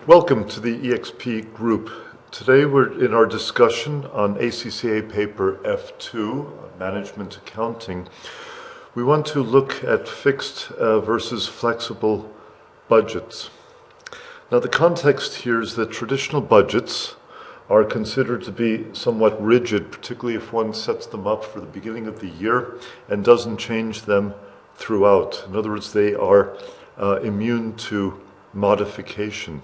Welcome to the EXP group. Today we're in our discussion on ACCA paper F2, Management Accounting. We want to look at fixed versus flexible budgets. Now the context here is that traditional budgets are considered to be somewhat rigid, particularly if one sets them up for the beginning of the year and doesn't change them throughout. In other words, they are immune to modification.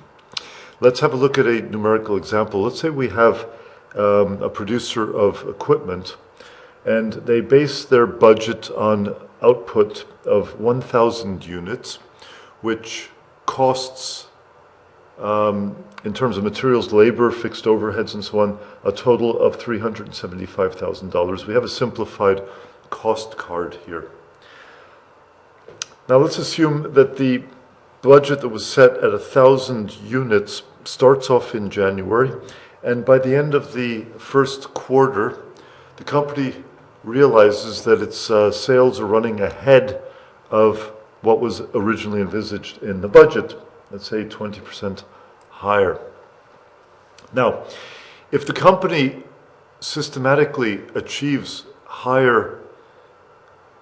Let's have a look at a numerical example. Let's say we have a producer of equipment and they base their budget on output of 1,000 units, which costs, in terms of materials, labor, fixed overheads, and so on, a total of $375,000. We have a simplified cost card here. Now let's assume that the budget that was set at 1,000 units starts off in January, and by the end of the first quarter, the company realizes that its sales are running ahead of what was originally envisaged in the budget, let's say 20% higher. Now, if the company systematically achieves higher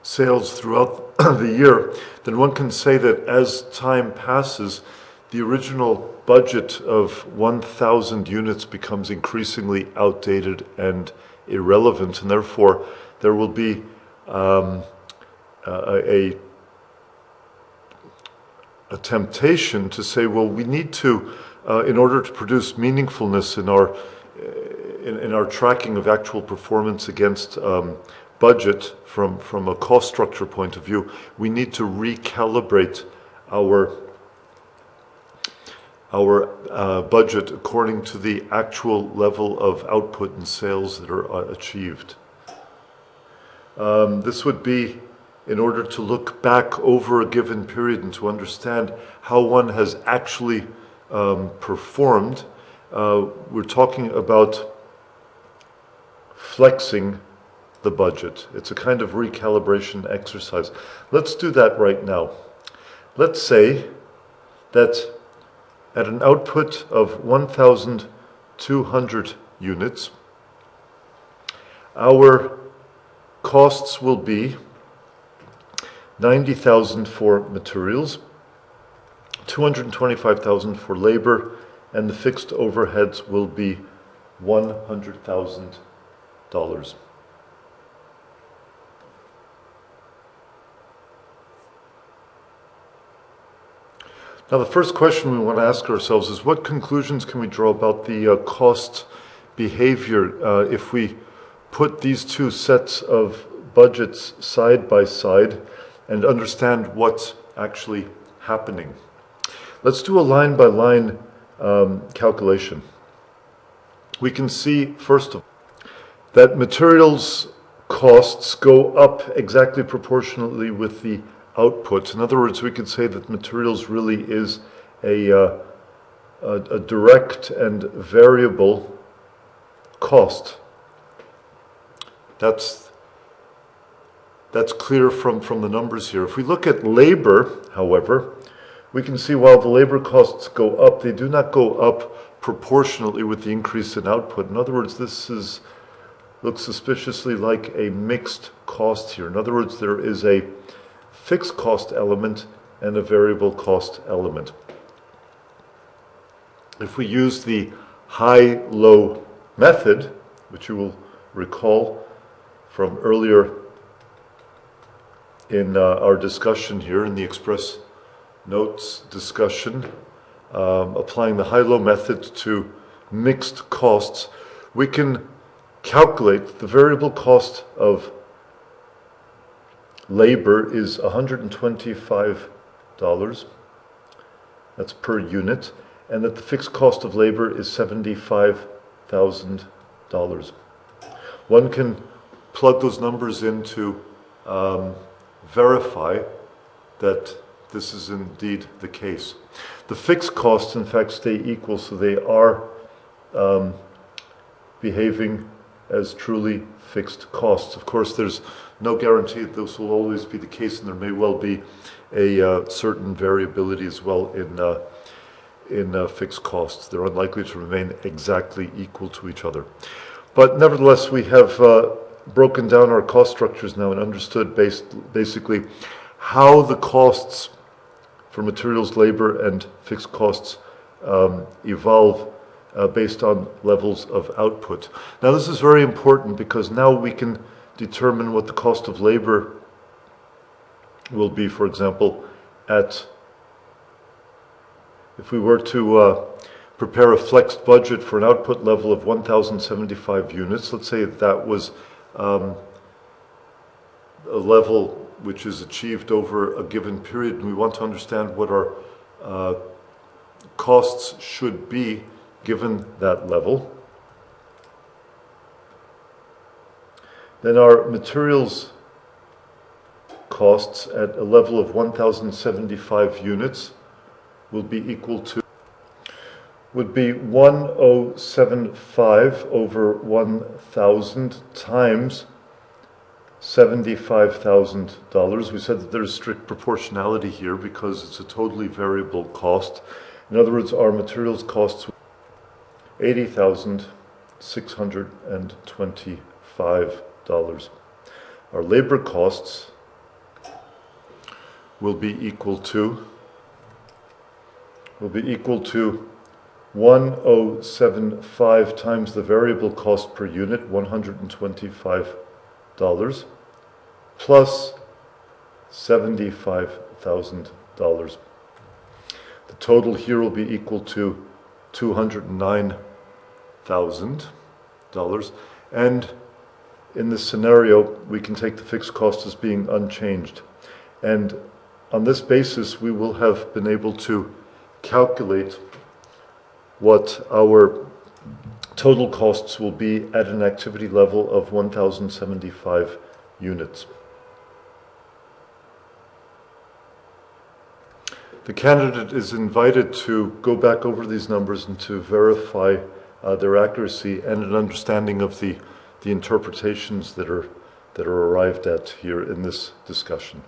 sales throughout the year, then one can say that as time passes, the original budget of 1,000 units becomes increasingly outdated and irrelevant, and therefore there will be a temptation to say, well, we need to, in order to produce meaningfulness in our tracking of actual performance against budget from a cost structure point of view, we need to recalibrate our budget according to the actual level of output and sales that are achieved. This would be in order to look back over a given period and to understand how one has actually performed. We're talking about flexing the budget. It's a kind of recalibration exercise. Let's do that right now. Let's say that at an output of 1,200 units, our costs will be 90,000 for materials, 225,000 for labor, and the fixed overheads will be $100,000. Now, the first question we want to ask ourselves is, what conclusions can we draw about the cost behavior if we put these two sets of budgets side by side and understand what's actually happening? Let's do a line-by-line calculation. We can see, first of all, that materials costs go up exactly proportionately with the output. In other words, we could say that materials really is a direct and variable cost. That's clear from the numbers here. If we look at labor, however, we can see while the labor costs go up, they do not go up proportionately with the increase in output. In other words, this looks suspiciously like a mixed cost here. In other words, there is a fixed cost element and a variable cost element. If we use the high-low method, which you will recall from earlier in our discussion here in the Express Notes discussion, applying the high-low method to mixed costs, we can calculate the variable cost of labor is $125, that's per unit, and that the fixed cost of labor is $75,000. One can plug those numbers in to verify that this is indeed the case. The fixed costs, in fact, stay equal, so they are behaving as truly fixed costs. Of course, there's no guarantee that this will always be the case, and there may well be a certain variability as well in fixed costs. They're unlikely to remain exactly equal to each other. But nevertheless, we have broken down our cost structures now and understood basically how the costs for materials, labor, and fixed costs evolve based on levels of output. Now this is very important because now we can determine what the cost of labor will be, for example, if we were to prepare a flexed budget for an output level of 1,075 units, let's say that was a level which is achieved over a given period, and we want to understand what our costs should be given that level. Then our materials costs at a level of 1,075 units will be equal to, would be 1,075 over 1,000 times $75,000. We said that there's strict proportionality here because it's a totally variable cost. In other words, our materials costs $80,625. Our labor costs will be equal to 1,075 times the variable cost per unit, $125, plus $75,000. The total here will be equal to $209,000. And in this scenario, we can take the fixed cost as being unchanged. And on this basis, we will have been able to calculate what our total costs will be at an activity level of 1,075 units. The candidate is invited to go back over these numbers and to verify their accuracy and an understanding of the interpretations that are arrived at here in this discussion.